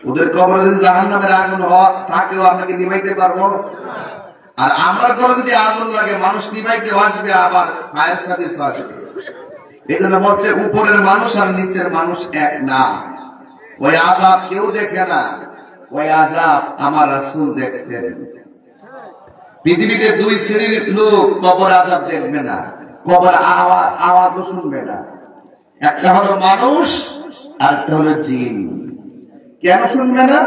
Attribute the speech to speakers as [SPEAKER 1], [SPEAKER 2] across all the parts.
[SPEAKER 1] ওদের কবরে যদি জাহান্নামের আগুন থাকেও আপনাকে নিভাইতে পারবো? আর আমার ঘরে যদি আগুন লাগে মানুষ নিভাইতে আসবে, আবার ফায়ার সার্ভিস আসবে। এই জন্য বলছে উপরের মানুষ আর নিচের মানুষ এক না। ওই আযাব কেউ দেখে না, ওই আযাব আমার রাসূল দেখতেন। পৃথিবীতে দুই শ্রেণীর লোক কবর আযাব দেখবে না, কবর আওয়াজও শুনবে না। একটা হলো মানুষ আর একটা হলো জিন। কেন শুনবে না?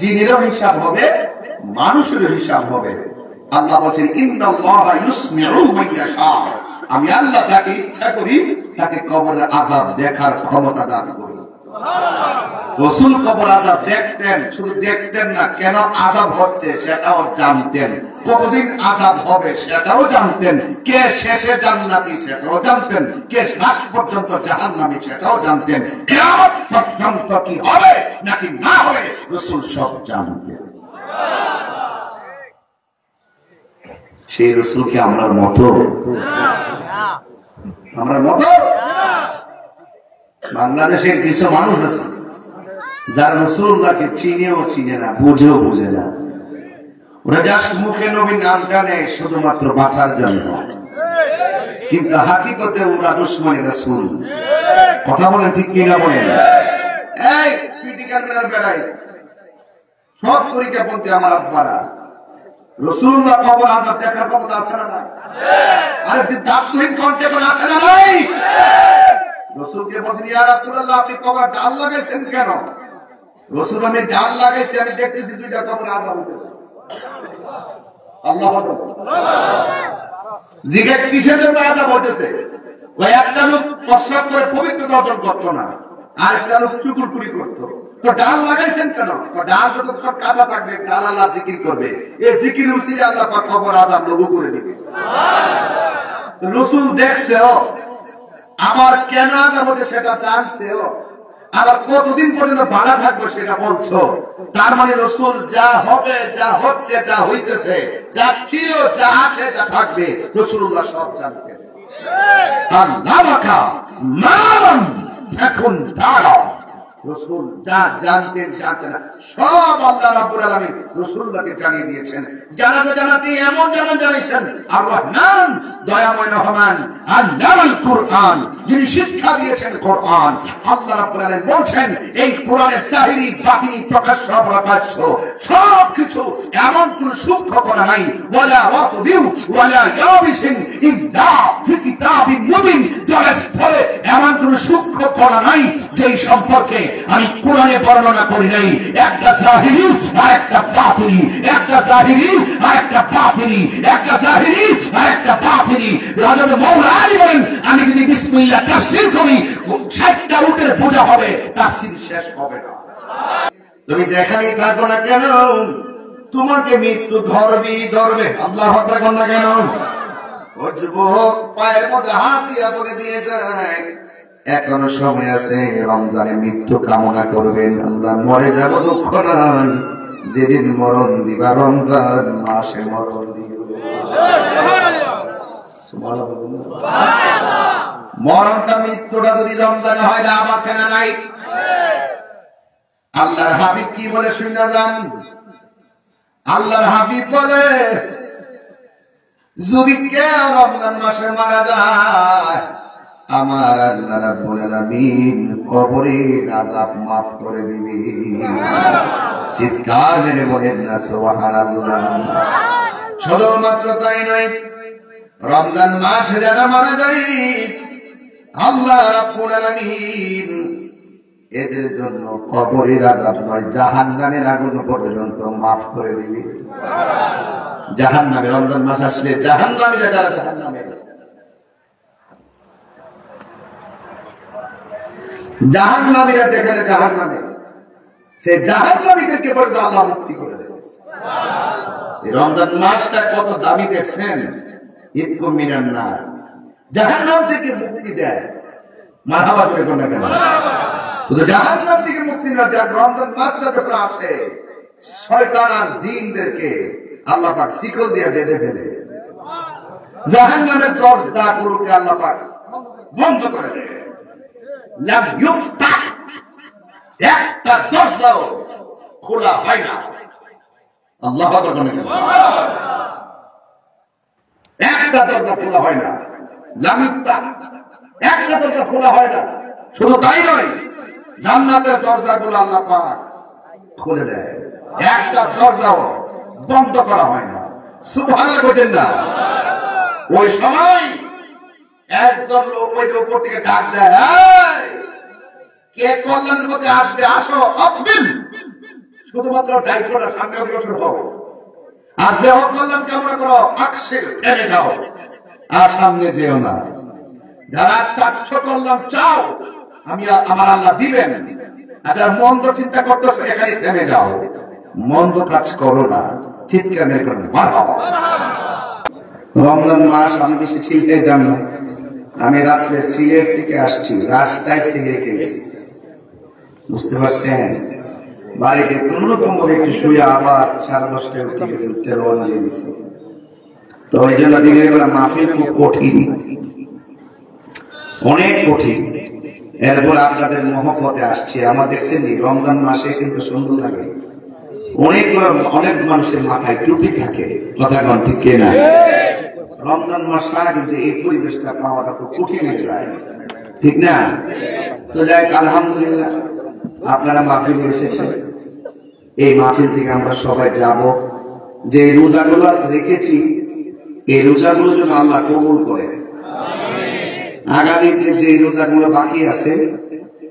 [SPEAKER 1] জিনেরও হিসাব হবে, মানুষেরও হিসাব হবে। আল্লাহ বলেন ইন্নাল্লাহা ইউসমিউ মান ইয়াশা, আমি আল্লাহ যাকে ইচ্ছা করি তাকে কবরের আযাব দেখার ক্ষমতা দান করি। রাসূল কবর আযাব দেখতেন, শুধু দেখতেন না, কেন আযাব হচ্ছে সেটাও জানতেন, কতদিন আযাব হবে সেটাও জানতেন, কে শেষে জান্নাতি সেটাও জানতেন, কে লাশ পর্যন্ত জাহান্নামী সেটাও জানতেন, কিয়ামত পর্যন্ত কি হবে নাকি না হবে রাসূল সব জানতেন। সেই রাসূলকে আমরা মতো বাংলাদেশের কিছু মানুষ আছে যারা রাসূলুল্লাহকে চিনেও চিনে না, বুঝেও বুঝে না। ওরা জাস্ট মুখে নবীর নামটা নেয় শুধুমাত্র বাঁচার জন্য, কিন্তু হাকিকতে ওরা দুশমনে রাসূল। কথা বলেন ঠিক কিনা বলেন? এই ক্রিটিক্যাল মেলার বেড়াই সব তরিকা বলতে আমার আব্বারা রাসূলুল্লাহ কবর আযাব দেখার ক্ষমতা আছে না নাই? আরে দাপ্তরিক কণ্ঠে কোন আছে না নাই? রাসূলকে বলেন ইয়া রাসূলুল্লাহ আপনি কবর ডাল লাগাইছেন কেন? রাসূল আমি ডাল লাগাইছি, আমি দেখতেছি দুইটা কবর আযাব হইতেছে। আল্লাহু আকবার। জিজ্ঞাসা কিসের জন্য আযাব হইতেছে? ওই একটা লোক প্রস্রাব করে পবিত্রতা অর্জন করতো না, আর একটা লোক চুকুরপুরি করতো। তো ডাল লাগাইছেন কেন? ডাল যতক্ষণ কাঁচা থাকবে ডাল আল্লাহ জিকির করবে, এই জিকির উসিলে আল্লাহ পাক কবর আযাব লঘু করে দিবে। রাসূল দেখছেও, আবার কেন আযাব হচ্ছে সেটা জানছেও, আবার কতদিন পর্যন্ত ভাড়া থাকবে সেটা বলছো। তার মানে রাসূল যা হবে, যা হচ্ছে, যা হইতেছে, যা ছিল, যা আছে, যা থাকবে রাসূলুল্লাহ সব জানতেন। আল্লাহ মাকা মালাম এখন তারা রাসূল যা জানতেন না সব আল্লাহ রাব্বুল আলামিন রাসূলকে জানিয়ে দিয়েছেন। জানাতে এমন জানিয়েছেন আর রহমান দয়াময় রহমান আল্লাহুল কুরআন, যিনি শিক্ষা দিয়েছেন কোরআন। আল্লাহ রাব্বুল আলামিন বলেন এই কোরআনের জাহিরি বাতিনি প্রকাশ্য প্রকাশ্য সবকিছু এমন কোন সূক্ষ্ম করা নাই, ওয়ালা ওয়াতবিউ ওয়ালা ইয়াবিসিন ইল্লা ফি কিতাবিন মুবিন, ফলে এমন কোন সূক্ষ্ম করা নাই যেই সম্পর্কে আমি কোরআনে বর্ণনা করি নাই। একটা জাহিরি আর একটা বাতিনি, একটা জাহিরি আর একটা বাতিনি, একটা জাহিরি আর একটা বাতিনি। হযরত মাওলানা আলী বলেন আমি যদি বিসমিল্লাহ তাফসীর করি 60টা উটের বোঝা হবে, তাফসীর শেষ হবে না। তুমি যেখানেই থাকো না কেন তোমাকে মৃত্যু ধরবে। আল্লাহু আকবার কোন না কেন? ও যুবক পায়ের মধ্যে হাত দিয়া বলে দিয়ে যায় এখনো সময় আছে, রমজানে মৃত্যু কামনা করবেন। আল্লাহ মরে যাব দুঃখ নাই, যেদিন মরণ দিবা রমজান মাসে মরণ দিও। মরণটা মৃত্যুটা যদি রমজানে হয় লাভ আছে না নাই? আল্লাহর হাবিব কি বলে শুনে যান। আল্লাহর হাবিব বলে যদি কেউ রমজান মাসে মারা যায় আমার আল্লাহ রাব্বুল আলামিন কবরের আযাব মাফ করে দিবে। চিৎকার মেরে বলেন না সুবহানাল্লাহ। শুধুমাত্র তাই নয়, রমজান মাসে যারা মারা যায় আল্লাহ রাব্বুল আলামিন এদের জন্য কবরের আযাব নয় জাহান্নামের আগুন পর্যন্ত মাফ করে দিবে। জাহান্নামে রমজান মাস আসলে জাহান্নামীরা যারা জাহান্নামীরা যেখানে জাহান্নামে, সেই জাহান্নামীদেরকে পর্যন্ত আল্লাহ মুক্তি করে দেবে। রমজান মাসটা কত দামি দেখছেন। ইতকুম মিনান নার, জাহান্নাম থেকে মুক্তি দেয়। মারহাবা করে কোন না কেন? শুধু জাহান্নাম থেকে মুক্তি না দেয়, রমজান মাসটা যখন আসে শয়তান আর জিনদেরকে আল্লাহ পাক শিকল দিয়ে বেঁধে ফেলে, জাহান্নামের দরজাগুলোকে আল্লাহ পাক বন্ধ করে দেয়। লাম ইফতাহ, একটা দরজাও খোলা হয় না। আল্লাহ একটা দরজা খোলা হয় না, একটা দরজা খোলা হয় না। শুধু তাই নয়, জান্নাতের দরজাগুলো আল্লাহ পাক খুলে দেয়, একটা দরজাও বন্ধ করা হয় না। সুবহানাল্লাহ বলেন না? ওই সময় একজন লোক ওই যে উপর থেকে ডাক দেয়, কে কল্যাণের মধ্যে আসবে, আসো অকবিল। শুধুমাত্র দায়িত্বটা সামনে অগ্রসর হও, আর যে অকল্যাণ কামনা করো আকশির থেমে যাও, আর সামনে যেও না। যারা কাচ্ছ কল্যাণ চাও, আমি আমার আল্লাহ দিবেন। আর যারা মন্দ চিন্তা করতেছো, এখানে থেমে যাও, মন্দ কাজ করো না। চিৎকার মেরে করেন মারহাবা। রমজান মাস আমি বেশি ছিলতে যাম না। আমি রাত্রে সিলেট থেকে আসছি, রাস্তায় সিগারেট খেয়েছি, বুঝতে পারছেন? বাড়িতে কোন রকম ভাবে একটু শুয়ে আবার 10:30টায় উঠে গেছে, উঠতে রওনা দিয়ে দিয়েছি। তো ওই জন্য দিনের বেলা মাহফিল খুব কঠিন, অনেক কঠিন। এরপর আপনাদের মহব্বতে আসছে। আমার দেখছেন রমজান মাসে কিন্তু সুন্দর লাগে, অনেক মানুষের মাথায় টুপি থাকে, কথা কোন ঠিক কিনা? রমজান মাস ছাড়া কিন্তু এই পরিবেশটা পাওয়াটা খুব কঠিন হয়ে যায়, ঠিক না? তো যাই, আলহামদুলিল্লাহ আপনারা মাহফিলে এসেছেন। এই মাহফিল থেকে আমরা সবাই যাব, যে রোজাগুলো রেখেছি এই রোজাগুলো যেন আল্লাহ কবুল করে। আগামীতে যে রোজাগুলো বাকি আছে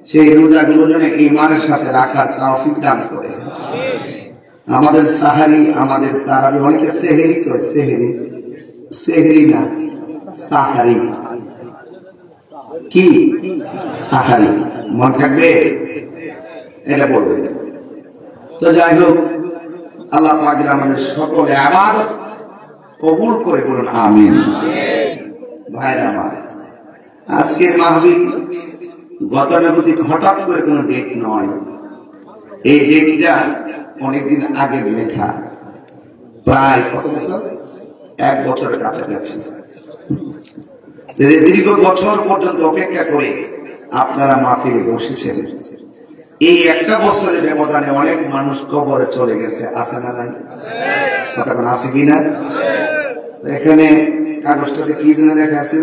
[SPEAKER 1] সেই রোজাগুলো যেন ঈমানের সাথে রাখার তৌফিক দান করে। আমাদের সাহারি, আমাদের তারাবি, অনেকে সেহরি করে, সেহরি না সাহারি, কি সাহারি, মনে থাকবে এটা বলবে। তো যাই হোক, আল্লাহ পাক আমাদের সকলে ইবাদত কবুল করে বলুন আমিন। ভাইরা আমার, আজকের মাহফিল গতানুগতিক হঠাৎ করে কোনো ডেট নয়, এই ডেটটা অনেকদিন আগে লেখা, প্রায় 1 বছরের কাছাকাছি। দীর্ঘ বছর পর্যন্ত অপেক্ষা করে আপনারা মাহফিলে বসেছেন। এই 1 বছরের ব্যবধানে অনেক মানুষ কবরে চলে গেছে, আছে না নাই? কথা কোন আছে কিনা? এখানে কাগজটাতে কি দিনে লেখা আছে?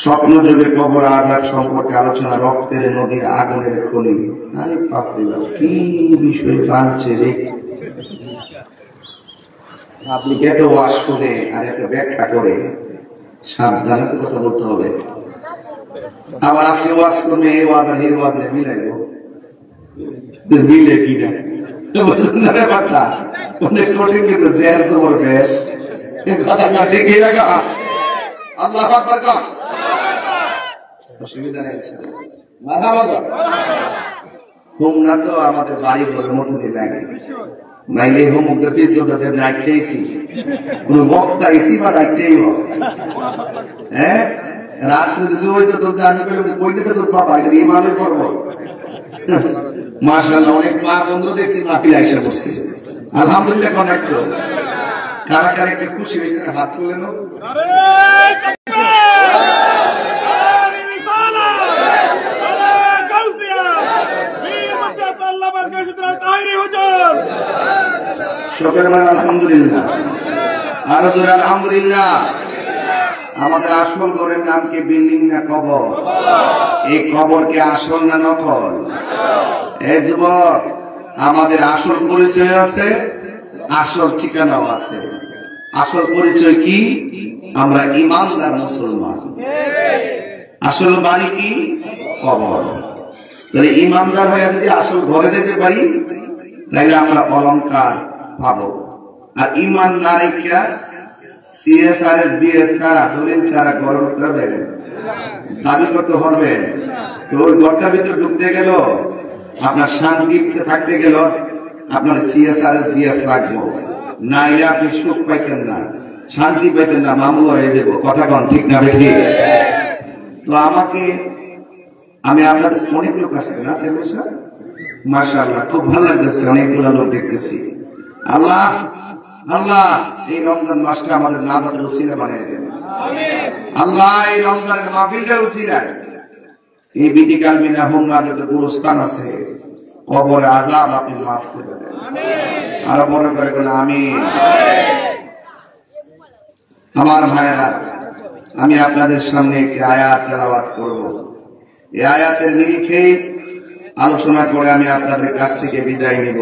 [SPEAKER 1] স্বপ্ন যুগে কবর আযাব সম্পর্কে আলোচনা, রক্তের নদী, আগুনের খনি। আরে বাপরে, কি বিষয় বানছে রে! আপনি এত ওয়াজ শুনে আর এত ব্যাখ্যা করে সাবধানে তো কথা বলতে হবে। আবার আজকে ওয়াজ করলে এই ওয়াজ আর এই ওয়াজ মিলাইব, মিলে কিনা ব্যাপারটা অনেক কঠিন, কিন্তু জের জবর বেশ কথা ঠিক লাগা। আল্লাহ আকবার কর, অসুবিধা নেই। হোমনা তো আমাদের বাড়ি ঘরের মতনই লাগে, নাইলে হোমকে পিস দোকাছে নাইটেইছি, কোন বক্তা ইসি বা নাইটেই হোক। হ্যাঁ, রাত্রে যদি ওই তো তোর আমি বইটা তো তোর বাবা এটা দিয়ে মালই করবো। মাশাআল্লাহ, অনেক মা বন্ধু দেখছি মাহফিল আইসা করছে, আলহামদুলিল্লাহ। কনেক্ট কারা কারা একটু খুশি হয়েছে হাত তুলে নাও। আলহামদুলিল্লাহ, আরো জোরে আলহামদুলিল্লাহ। আমাদের আসল ঘরের নাম কি বিল্ডিং না কবর? এই কবর কি আসল না নকল? এই যুবক, আমাদের আসল পরিচয় আছে, আসল ঠিকানাও আছে। আসল পরিচয় কি? আমরা ঈমানদার মুসলমান। আসল বাড়ি কি? কবর। তাহলে ঈমানদার হয়ে যদি আসল ঘরে যেতে পারি তাহলে আমরা অলংকার পাবো। আর ঈমান না রেখে সিএসআর বিএস ছাড়া, দলিল ছাড়া ঘর করতে হবে, দাবি করতে হবে। তো ওই ঘরটার ভিতরে ঢুকতে গেল, আপনার শান্তিতে থাকতে গেল, আপনার সিএসআর বিএস লাগবে, নাইলে আপনি সুখ পাইতেন না, শান্তি পাইতেন না, মামলা হয়ে যাবো। কথা কন ঠিক না বেঠি? তো আমি আপনাদের অনেক লোক আসছে না, মাশাআল্লাহ, খুব ভালো লাগতেছে, অনেকগুলো লোক দেখতেছি। আল্লাহ আল্লাহ এই রমজান মাসটা আমাদের নাজাতের ওসিলা বানিয়ে দেন। আল্লাহ এই রমজানের মাহফিলটার উসিলায় এই বিটিকাল মিনা হোমনার যত গুরুস্থান আছে কবরে আযাব আপনি মাফ করে দেন। আরো বড় করে বলেন আমিন। আমার ভাইরা, আমি আপনাদের সামনে একটি আয়াত তেলাওয়াত করব। এই আয়াতের নিরিখে আলোচনা করে আমি আপনাদের কাছ থেকে বিদায় নিব।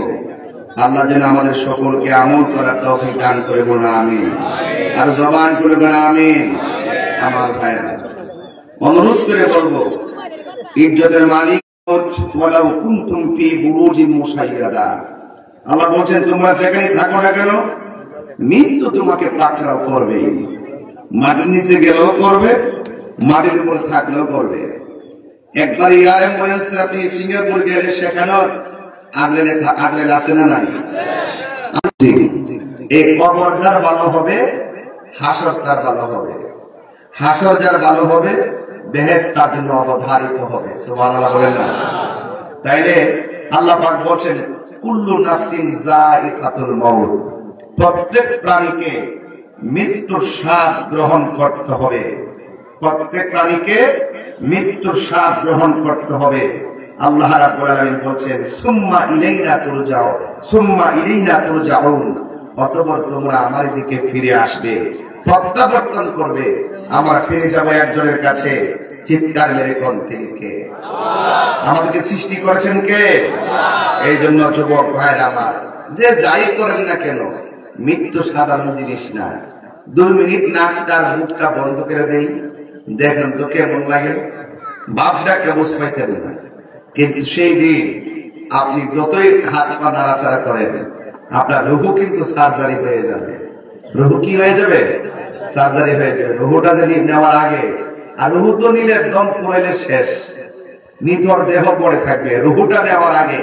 [SPEAKER 1] আল্লাহ যেন আমাদের সকলকে আমল করার তৌফিক দান করে বলুন আমিন। আর জবান করে বলুন আমিন। আমার ভাইরা, অনুরোধ করে বলবো, ইজ্জতের মালিক ওয়ালাউ কুনতুম ফি বুরুজিন মুশাইয়াদা, আল্লাহ বলেন তোমরা যেখানে থাকো না কেন মৃত্যু তোমাকে পাকড়াও করবে। মাটির নিচে গেলেও করবে, মাটির উপরে থাকলেও করবে। একবার অ্যাম্বুলেন্সে আপনি সিঙ্গাপুর গেলে সেখানেও আগলেল আছে না নাই? এই কবর যার ভালো হবে, হাসর তার ভালো হবে। হাসর যার ভালো হবে, বেহেশত তার জন্য অবধারিত হবে। সুবহানাল্লাহ বলেন না? তাইলে আল্লাহ পাক বলেন কুল্লু নাফসিন যায়িকাতুল মাউত, প্রত্যেক প্রাণীকে মৃত্যুর স্বাদ গ্রহণ করতে হবে। প্রত্যেক প্রাণীকে মৃত্যুর স্বাদ গ্রহণ করতে হবে। আল্লাহ রাব্বুল আলামিন বলেন সুম্মা ইলাইনা তুরজাউন, সুম্মা ইলাইনা তুরজাউন, অতঃপর তোমরা আমার দিকে ফিরে আসবে, প্রত্যাবর্তন করবে। আমরা ফিরে যাব একজনের কাছে, চিৎকার মেরে কোন তিনি কে? আমাদেরকে সৃষ্টি করেছেন কে? এই জন্য যুবক ভাইরা আমার, যে যাই করেন না কেন, মৃত্যু সাধারণ জিনিস না। 2 মিনিট নাকটার মুখটা বন্ধ করে দেই, দেখেন তো কেমন লাগে। বাপটা কেবল পাইতেন না, কিন্তু সেই দিন আপনি যতই হাত পা নাড়াচাড়া করেন, আপনার রুহু কিন্তু সার্জারি হয়ে যাবে। রুহু কি হয়ে যাবে? সার্জারি হয়ে যাবে। রুহুটা যদি নেওয়ার আগে, আর রুহু তো নিলে দম পড়াইলে শেষ, নিথর দেহ পড়ে থাকবে। রুহুটা নেওয়ার আগে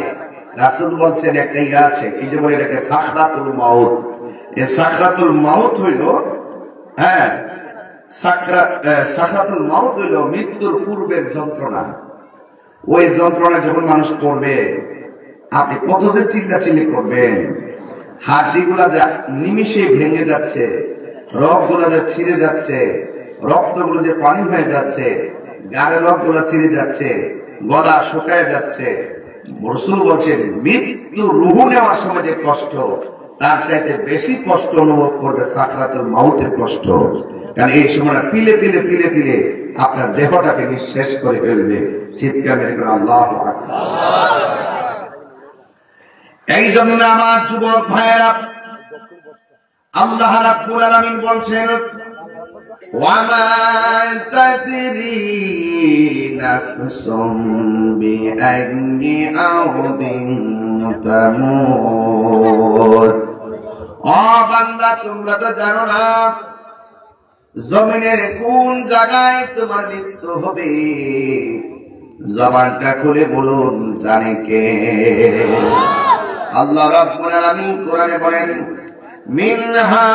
[SPEAKER 1] রাসূল বলছেন একটা ইয়া আছে, কি যে বলে এটাকে সাকরাতুল মাউত। এই সাকরাতুল মাউত হইল, হ্যাঁ, সাকরাতুল মাউত হইল মৃত্যুর পূর্বের যন্ত্রণা। ওই যন্ত্রণা যখন মানুষ পড়বে, আপনি কত যে চিল্লাচিল্লি করবেন, হাড়িগুলা যা নিমিষে ভেঙে যাচ্ছে, রগগুলা যে ছিঁড়ে যাচ্ছে, রক্তগুলো যে পানি হয়ে যাচ্ছে, গাড়ের রগগুলা ছিঁড়ে যাচ্ছে, গলা শুকায় যাচ্ছে। রাসূল বলছেন মৃত্যু রুহু নেওয়ার সময় যে কষ্ট, তার চাইতে বেশি কষ্ট অনুভব করবে সাকরাতুল মাউতের কষ্ট। কারণ এই সময় পিলে পিলে পিলে পিলে আপনার দেহটাকে নিঃশেষ করে ফেলবে। চিৎকার মেরে করে আল্লাহু আকবার। এই জন্য আমার যুবক ভাইয়েরা, আল্লাহ রাব্বুল আলামিন বলছেন ওয়ামা তাদরি নাফসুম বিআইয়ি আরদিন তামুত। ও বান্দা, তোমরা তো জানো না জমিনের কোন জায়গায় তোমার মৃত্যু হবে। জবানটা খুলে বলুন, জানে কে? আল্লাহ রাব্বুল আলামিন কোরআনে বলেন মিনহা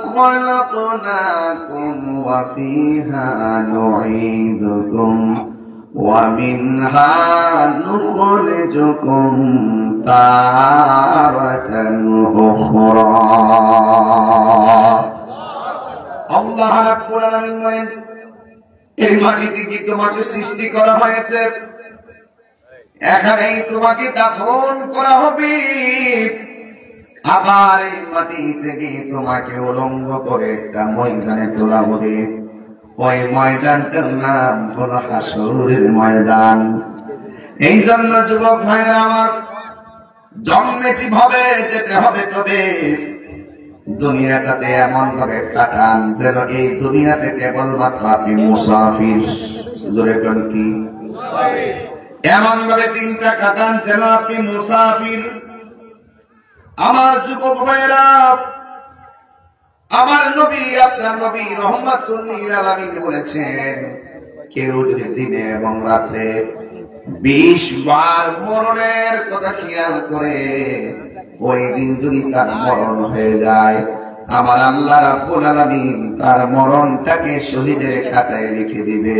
[SPEAKER 1] খালাকনাকুম ওয়া ফিহা নুঈদুকুম ওয়া মিনহা নুখরিজুকুম তারাতান উখরা। আল্লাহ রাব্বুল আলামিন বলেন এই মাটি থেকে তোমাকে সৃষ্টি করা হয়েছে, এখানেই তোমাকে দাফন করা হবে। আবার এই মাটি থেকে তোমাকে উলঙ্গ করে একটা ময়দানে তোলা হবে। ওই ময়দানটার নাম হলো হাসরের ময়দান। এই জন্য যুবক ভাইয়েরা আমার, জন্মেছি ভাবে যেতে হবে, তবে দুনিয়াটাতে এমন ভাবে কাটান যেন এই দুনিয়াতে কেবলমাত্র আপনি মুসাফির। জোরে কোন কি? এমন ভাবে দিনটা কাটান যেন আপনি মুসাফির। আমার যুবক ভাইয়েরা, আমার নবী, আপনার নবী রাহমাতুল লিল আলামিন বলেছেন, কেউ যদি দিনে এবং রাতে 20 বার মরণের কথা খেয়াল করে, ওই দিন যদি তার মরণ হয়ে যায়, আমার আল্লাহ রাব্বুল আলামিন তার মরণটাকে শহীদের খাতায় লিখে দিবে।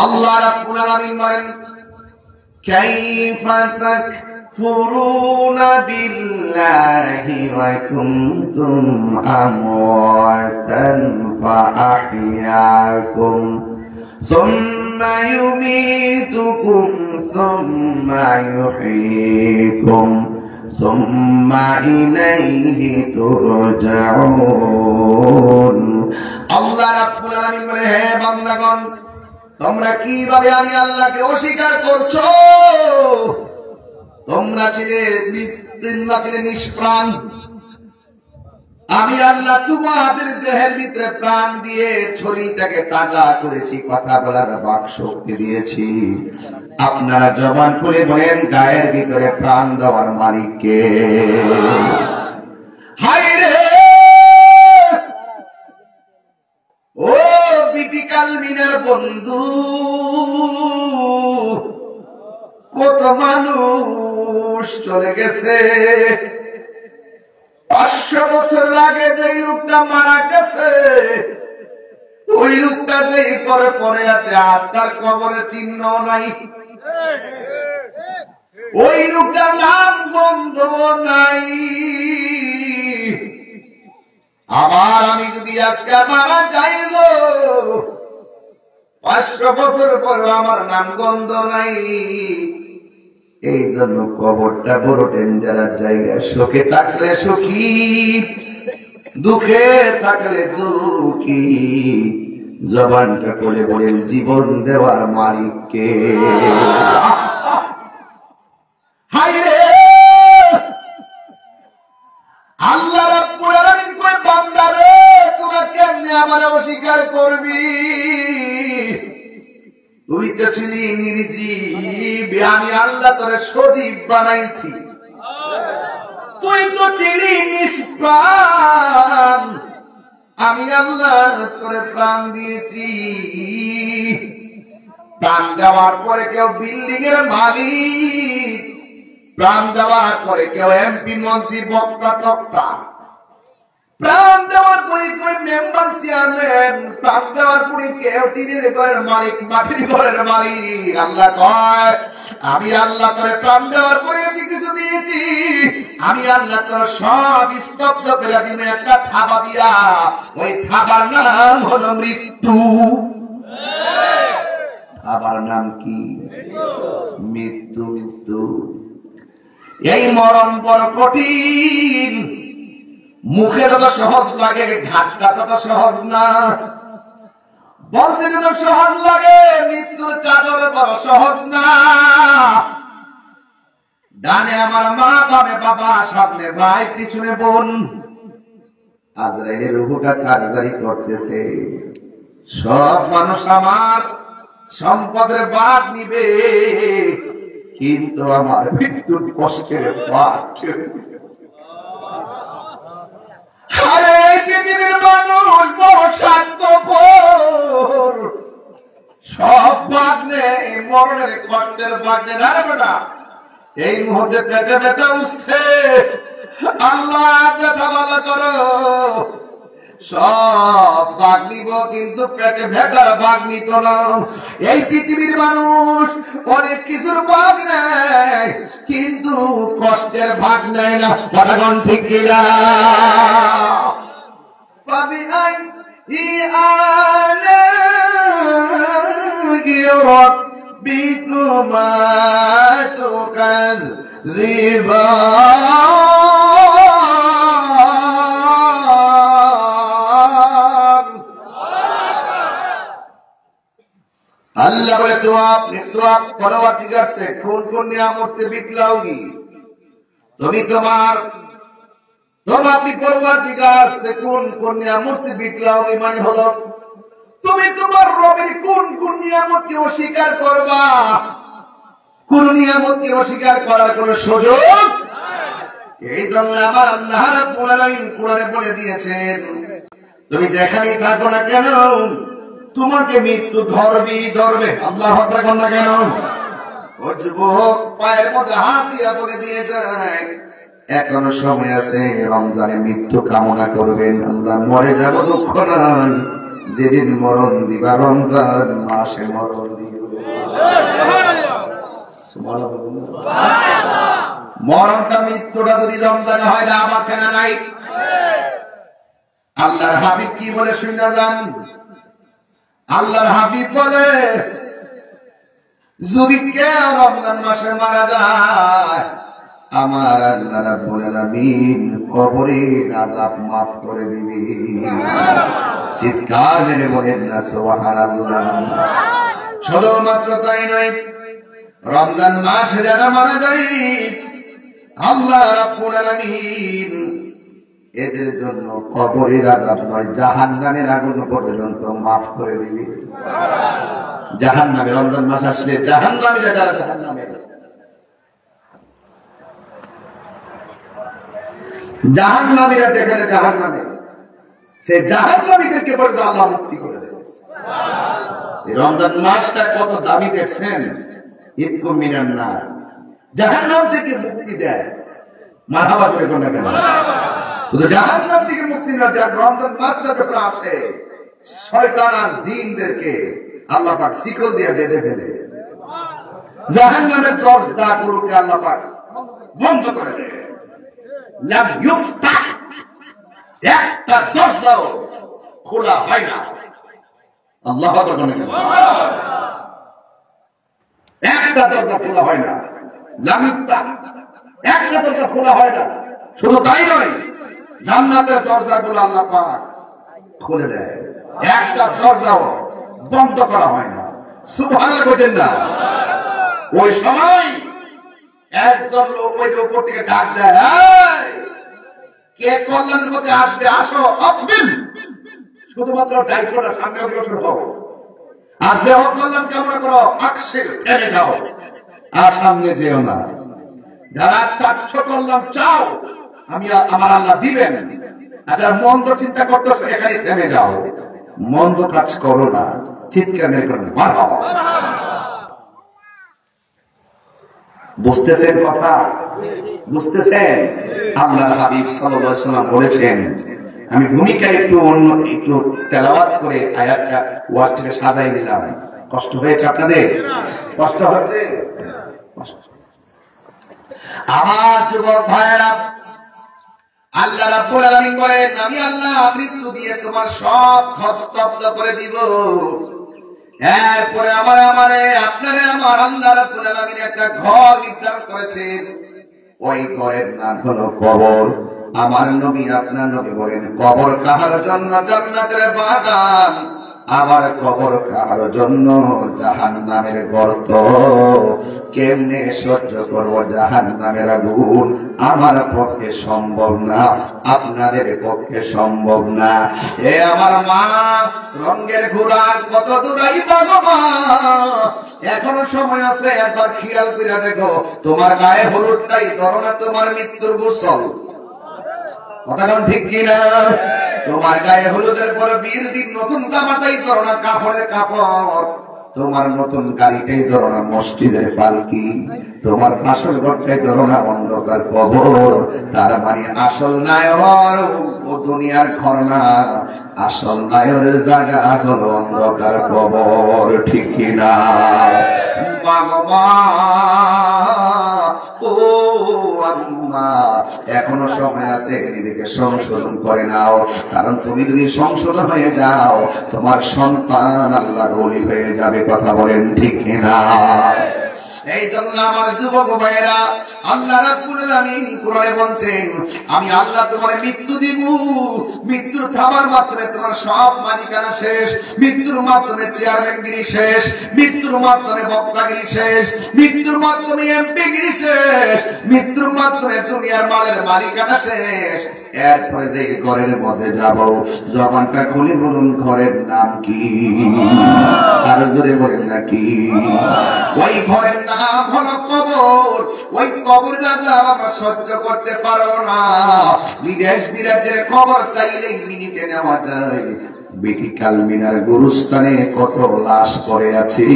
[SPEAKER 1] আল্লাহ রাব্বুল আলামিন বলেন কাইফা تكفرون بالله وكنتم أمواتا فأحياكم ثم يميتكم ثم يحييكم ثم إليه ترجعون আল্লাহ রাব্বুল আলামিন বলে, হে বান্দাগণ, তোমরা কিভাবে আমি আল্লাহকে অস্বীকার করছো? তোমরা ছিলে নিষ্প্রাণ, আমি আল্লাহ তোমাদের দেহের ভিতরে প্রাণ দিয়ে শরীরটাকে তাজা করেছি, কথা বলার বাক শক্তি দিয়েছি। আপনারা জবান করে বলেন, গায়ের ভিতরে প্রাণ দেওয়ার মালিক কে? হায় রে ও বিটি কালমিনের বন্ধু, কত মানুষ চলে গেছে। 500 বছর আগে যে লোকটা মারা গেছে, ওই লোকটা যে পরে পরে আছে, আজ তার কবরের চিহ্ন নাই। ওই লোকটার নাম বন্ধ নাই। আবার আমি যদি আজকে মারা যাই গো, 500 বছর পরে আমার নাম গন্ধ নাই। এই জন্য কবরটা বড় ডেঞ্জারাস জায়গা। সুখে থাকলে সুখী, দুঃখে থাকলে দুঃখী। জবানটা করে বলেন, জীবন দেওয়ার মালিককে। হায় রে আল্লাহ রাব্বুল আলামিন কয়, বান্দা রে, তোরা কেমনে আমারে অস্বীকার করবি? তুই তো ছিলি নির্জীব, আমি আল্লাহ তোরে সজীব বানাইছি। তুই তো ছিলি নিষ্প্রাণ, আমি আল্লাহ তোরে প্রাণ দিয়েছি। প্রাণ দেওয়ার পরে কেউ বিল্ডিং এর মালিক, প্রাণ দেওয়ার পরে কেউ এমপি মন্ত্রী বক্তা তক্তা, প্রাণ দেওয়ার পরে কেউ মেম্বার চেয়ারম্যান, প্রাণ দেওয়ার পরে কেউ টিনের ঘরের মালিক, মাটির ঘরের মালিক। আল্লাহ কয়, আমি আল্লাহ তোরে প্রাণ দেওয়ার পরে কিছু দিয়েছি, আমি আল্লাহ তোর সব স্তব্ধ করে দিব একটা থাবা দিয়া। ওই থাবার নাম হলো মৃত্যু। থাবার নাম কি? মৃত্যু। মৃত্যু এই মরণ বড় কঠিন। মুখে যত সহজ লাগে, ঘাটটা তত সহজ না। বলতে যত সহজ লাগে, মৃত্যুর চাদর বড় সহজ না। ডানে আমার মা, বামে বাবা, সামনে ভাই, পিছনে বোন। আজরাইলের রূহটা সার্জারি করতেছে। সব মানুষ আমার সম্পদের ভাগ নিবে, কিন্তু আমার মৃত্যুর কষ্টের ভাগ আরে পৃথিবীর মানুষ বড় স্বার্থপর। সব ভাগ নেই, মরণের কষ্টের ভাগ নেই। আরে বেটা, এই মুহূর্তে পেটে ব্যথা উঠছে, আল্লাহ ব্যথা ভালো করো। সব ভাগ নিব, কিন্তু পেটে ব্যথার ভাগ নিত না। এই পৃথিবীর মানুষ অনেক কিছুর ভাগ নেয়, কিন্তু কষ্টের ভাগ নেয় না। কথাগণ ঠিক কিনা? পাবি আই ربكما تكذبان अल्लाह बोले तो आप परवरदिगार से कौन कौन नियामत से बितलाओगी? तुम्हें तुम अपनी परवरदिगार से कौन कौन नियामत से बितलाओगी? माने हलो তুমি তোমার রবের কোন কোন নিয়ামতকে অস্বীকার করবা? কোন নিয়ামতকে অস্বীকার করার কোন সুযোগ? এই জন্য আমার আল্লাহ রাব্বুল আলামিন কোরআনে বলে দিয়েছেন, তুমি যেখানেই থাকো না কেন, তোমাকে মৃত্যু ধরবে। আল্লাহু আকবার বলেন না কেন? ও যুবক, পায়ের মধ্যে হাত দিয়া বলে দিয়ে যায়, এখনো সময় আছে, রমজানে মৃত্যু কামনা করবেন। আল্লাহ মরে যাব দুঃখ নাই, যেদিন মরণ দিবা রমজান মাসে মরণ দিও। সুবহানাল্লাহ। মরণটা মৃত্যুটা যদি রমজানে হয় লাভ আছে না নাই? আল্লাহর হাবিব কি বলে শুনে যান। আল্লাহর হাবিব বলে যদি কেউ রমজান মাসে মারা যায় আমার আল্লাহ রাব্বুল আলামিন কবরের আযাব মাফ করে দিবে। চিৎকার মেরে বলেন না সুবহানাল্লাহ। শুধুমাত্র তাই নয়, রমজান মাসে যারা মারা যায় আল্লাহ রাব্বুল আলামিন এদের জন্য কবরের আযাব নয় জাহান্নামের আগুন পর্যন্ত মাফ করে দিবে। জাহান্নামে রমজান মাস আসলে জাহান্নামীরা যারা জাহান্নামে জাহান্নামীরা যেখানে জাহান্নামে সেই জাহান্নামীদেরকে পর্যন্ত আল্লাহ মুক্তি করে দেবে। এই রমজান মাসটা কত দামি দেখছেন। ইতকুম মিনান নার, জাহান্নাম থেকে মুক্তি দেয়। মারহাবা করে কোন না কেন, শুধু জাহান্নাম থেকে মুক্তি না দেয়। রমজান মাসটা যখন আসে শয়তান আর জিনদেরকে আল্লাহ পাক শিকল দিয়ে বেঁধে ফেলে জাহান্নামের দরজাগুলোকে আল্লাহ পাক বন্ধ করে দেয়। লাম ইফতাহ, একটা দরজাও খোলা হয় না। আল্লাহু আকবার, একটা দরজা খোলা হয় না। লাম ইফতাহ, একটা দরজা খোলা হয় না। শুধু তাই নয়, জান্নাতের দরজাগুলো আল্লাহ পাক খুলে দেয়, একটা দরজাও বন্ধ করা হয় না। সুবহানাল্লাহ বলেন না। ওই সময় একজন লোক ওই উপর থেকে ডাক দেয়, কে কল্যাণের মধ্যে আসবে আসো, অকবিল। শুধুমাত্র দায়িত্বটা সামনে অগ্রসর হও, আর যে অকল্যাণ কামনা করো আকশির থেমে যাও, আর সামনে যেও না। যারা কাচ্ছ কল্যাণ চাও আমি আমার আল্লাহ দিবেন, আর যারা মন্দ চিন্তা করতেছো এখানে থেমে যাও, মন্দ কাজ করো না। চিৎকার মেরে করেন মারহাবা। বুঝতেছেন কথা? বুঝতেছেন? আল্লাহর হাবিব সাল্লাল্লাহু আলাইহি ওয়াসাল্লাম বলেছেন, আমি ভূমিকা একটু অন্য একটু তেলাওয়াত করে আয়াতটা ওয়ার্ডটাকে সাজাই দিলাম। কষ্ট হয়েছে আপনাদের? কষ্ট হচ্ছে? আমার যুবক ভাইয়েরা, আল্লাহ রাব্বুল আলামিন বলেন, আমি আল্লাহ মৃত্যু দিয়ে তোমার সব স্তব্ধ করে দিব। এরপরে আপনারে আমার আল্লাহ রাব্বুল আলামিন একটা ঘর নির্ধারণ করেছেন। ওই ঘরের নাম হলো কবর। আমার নবী আপনার নবী বলেন, কবর কাহার জন্য জান্নাতের বাগান, আবার কবর কাহার জন্য জাহান্নামের গর্ত। কেমনে সহ্য করব জাহান্নামের আগুন? আমার পক্ষে সম্ভব না, আপনাদের পক্ষে সম্ভব না। এ আমার মা, রঙের ঘোড়ার কত দূরাই বাবা, এখনো সময় আছে। একবার খেয়াল করে দেখো, তোমার গায়ে হলুদটাই ধরো না তোমার মৃত্যুর গোসল। কথা কোন ঠিক কিনা? তোমার গায়ে হলুদের পরে বিয়ের দিন নতুন জামাটাই ধরো না কাপড়ের কাপড়, তোমার নতুন গাড়িটাই ধরো না মসজিদের পালকি, তোমার আসল ঘরটাই ধরো না অন্ধকার কবর। তার মানে আসল নায়র ও দুনিয়ার ঘর না, আসল নায়রের জায়গা হলো অন্ধকার কবর। ঠিক কিনা? বাবা ও আম্মা, এখনো সময় আছে, নিজেকে সংশোধন করে নাও। কারণ তুমি যদি সংশোধন হয়ে যাও, তোমার সন্তান আল্লাহর ওলি হয়ে যাবে। কথা বলেন ঠিক কিনা? এই জন্য আমার যুবক ভাইয়েরা, আল্লাহ রাব্বুল আলামিন কোরআনে বলছেন, আমি আল্লাহ তোমার মৃত্যু দিব। মৃত্যুর থামার মাধ্যমে তোমার সব মালিকানা শেষ, মৃত্যুর মাধ্যমে চেয়ারম্যানগিরি শেষ, মৃত্যুর মাধ্যমে বক্তাগিরি শেষ, মৃত্যুর মাধ্যমে এমপিগিরি শেষ, মৃত্যুর মাধ্যমে দুনিয়ার মালের মালিকানা শেষ। এরপরে যে ঘরের মধ্যে যাব, জবানটা খুলে বলুন, ঘরের নাম কি? আর জোরে বলেন নাকি? ওই ঘরের নাম হলো কবর। ওই কবর যারা আমরা সহ্য করতে পারবো না। বিদেশ বিরাজের কবর চাইলেই মিনিটে নেওয়া যায়, বিটি কালমিনার গুরুস্থানে কত লাশ পড়ে আছে,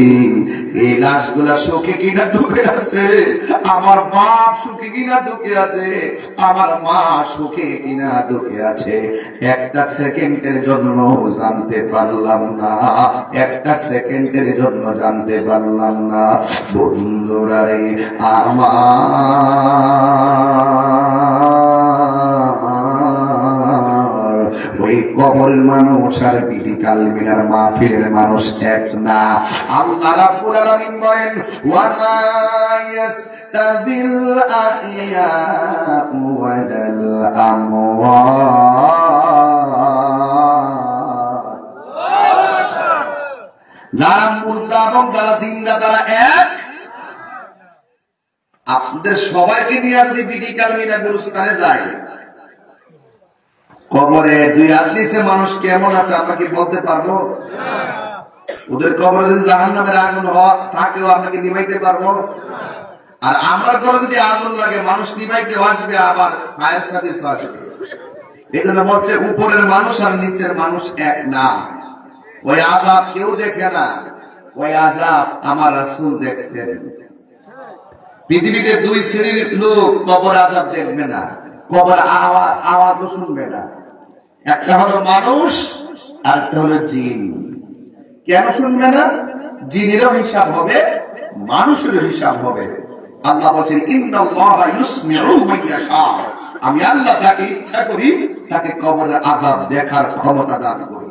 [SPEAKER 1] এই লাশগুলা সুখে কিনা দুঃখে আছে, আমার বাপ সুখে কিনা দুঃখে আছে, আমার মা সুখে কিনা দুঃখে আছে, একটা সেকেন্ডের জন্য জানতে পারলাম না, একটা সেকেন্ডের জন্য জানতে পারলাম না। বন্ধুরা রে আমার, ওই কবরের মানুষ আর বিটি কালমিনার মাহফিলের মানুষ এক না। আল্লাহ রাব্বুল আলামিন বলেন, ওয়া মা ইয়াস্তাবিল আহইয়াউ ওয়াল আমওয়াত, যারা মুর্দা এবং যারা জিন্দা তারা এক। আপনাদের সবাইকে নিয়ে যদি বিটি কালমিনার গুরুস্থানে যায়, কবরে দুই হাত দিছে মানুষ কেমন আছে আমরা কি বলতে পারবো? ওদের কবরে যদি জাহান্নামের আগুন থাকেও আমরা কি নিভাইতে পারবো? আর আমরা ঘরে যদি আগুন লাগে মানুষ নিভাইতে আসবে, আবার ফায়ার সার্ভিস আসবে। এই জন্য বলছে উপরের মানুষ আর নিচের মানুষ এক না। ওই আযাব কেউ দেখে না, ওই আযাব আমার রাসূল দেখতেন। পৃথিবীতে দুই শ্রেণীর লোক কবর আযাব দেখবে না, কবর আওয়াজও শুনবে না। একটা হলো মানুষ আর একটা হলো জিন। কেন শুনবে না? জিনেরও হিসাব হবে, মানুষেরও হিসাব হবে। আল্লাহ বলেন, ইন্নাল্লাহা ইউসমিউ মান ইয়াশা, আমি আল্লাহ যাকে ইচ্ছা করি তাকে কবরের আযাব দেখার ক্ষমতা দান করি।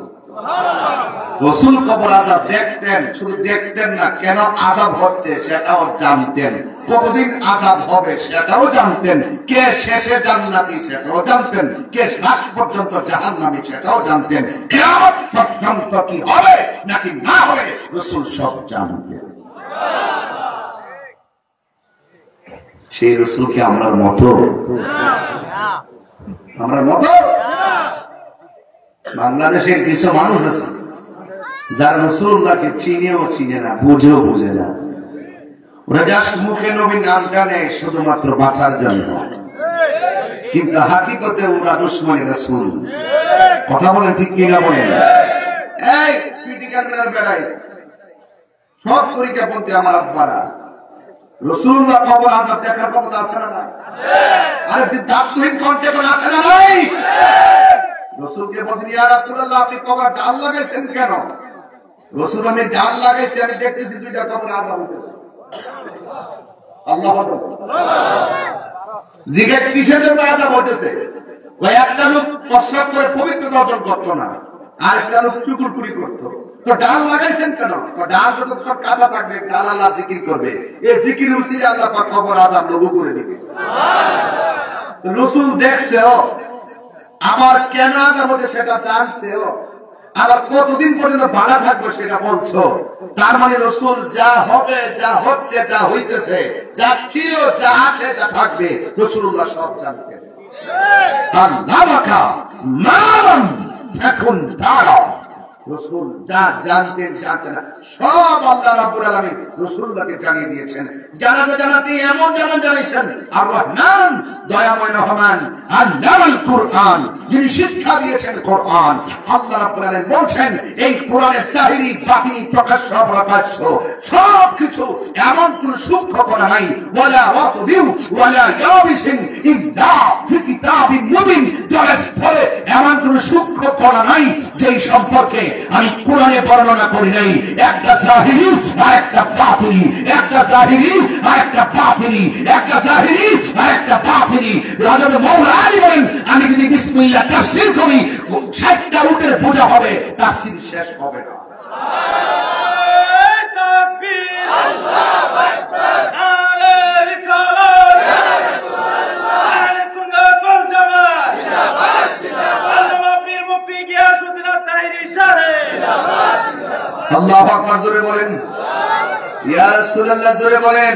[SPEAKER 1] রাসূল কবর আযাব দেখতেন, শুধু দেখতেন না, কেন আযাব হচ্ছে সেটাও জানতেন, কতদিন আযাব হবে সেটাও জানতেন, কে শেষে জান্নাতি সেটাও জানতেন, কে লাস্ট পর্যন্ত জাহান্নামী সেটাও জানতেন, কিয়ামত পর্যন্ত কি হবে নাকি না হবে রাসূল সব জানতেন। সেই রাসূল কি আমরার মতো? আমরার মতো? বাংলাদেশের কিছু মানুষ আছে যারা রাসূলুল্লাহকে চিনেও চিনে না, বুঝেও বুঝে না। ওরা জাস্ট মুখে নবীর নামটা নেয় শুধুমাত্র বাঁচার জন্য, কিন্তু হাকিকতে ওরা দুশমনে রাসূল। কথা বলেন ঠিক কিনা বলেন? এই ক্রিটিক্যাল মেলার বেড়াই সব তরিকাপন্থী আমার আব্বারা, রাসূলুল্লাহ কবর আযাব দেখার ক্ষমতা আছে না? আরে দাপ্তহীন কণ্ঠে কোন আছে না নাই? রাসূলকে বলেন, ইয়া রাসূলুল্লাহ আপনি কবরে ডাল লাগাইছেন কেন? রাসূল, আমি ডাল লাগাইছি, আমি দেখতেছি দুইটা কবরে আযাব হইতেছে। আল্লাহু আকবার। জিজ্ঞেস কিসের জন্য আযাব হইতেছে? ওই একটা লোক প্রস্রাব করে পবিত্রতা অর্জন করতো না, আর একটা লোক চুকুরপুরি করতো। তো ডাল লাগাইছেন কেন? ডাল যতক্ষণ কাঁচা থাকবে ডাল আল্লাহ জিকির করবে, এই জিকির উসিলে আল্লাহ পাক কবর আযাব লঘু করে দিবে। রাসূল দেখছেও, আবার কেন আযাব হচ্ছে সেটা জানছেও, আবার কতদিন পর্যন্ত বাড়া থাকবে সেটা বলছো। তার মানে রাসূল যা হবে, যা হচ্ছে, যা হইতেছে, যা ছিল, যা আছে, যা থাকবে, রাসূলুল্লাহ সব জানতেন। আল্লাহ মাকা মালাম এখন তারা, রাসূল যা জানতেন জানতেন না সব আল্লাহ রাব্বুল আলামিন রাসূলকে জানিয়ে দিয়েছেন। জানাতে জানাতে এমন জানিয়েছেন, আর রহমান দয়াময় রহমান আল্লাহুল কুরআন, যিনি শিক্ষা দিয়েছেন কোরআন। আল্লাহ রাব্বুল আলামিন বলেন, এই কোরআনের জাহিরি বাতিনি প্রকাশ্য প্রকাশ্য সবকিছু, এমন কোন সূক্ষ্ম করা নাই, ওয়ালা ওয়াতবিউ ওয়ালা ইয়াবিসিন ইল্লা ফি কিতাবিন মুবিন, জলের ফলে এমন কোন সূক্ষ্ম করা নাই যেই সম্পর্কে আমি কোরআনে বর্ণনা করি নাই। একটা জাহিরি আর একটা বাতিনি, একটা জাহিরি আর একটা বাতিনি, একটা জাহিরি আর একটা বাতিনি। হযরত মাওলানা আলী বলেন, আমি যদি বিসমিল্লাহ তাফসীর করি 60টা উটের পূজা হবে, তাফসীর শেষ হবে না। তাকবীর, আল্লাহু আকবার, নারে রিসালাত, ইয়া রাসূলুল্লাহ, আহলে সুন্নাত ওয়াল জামাত, জিন্দাবাদ জিন্দাবাদ, আল্লামা পীর মুফতি গিয়াসউদ্দিন আত-তাহিরি সাহেব, জিন্দাবাদ জিন্দাবাদ। আল্লাহু আকবার জোরে বলেন, ইয়া রাসূলুল্লাহ জোরে বলেন।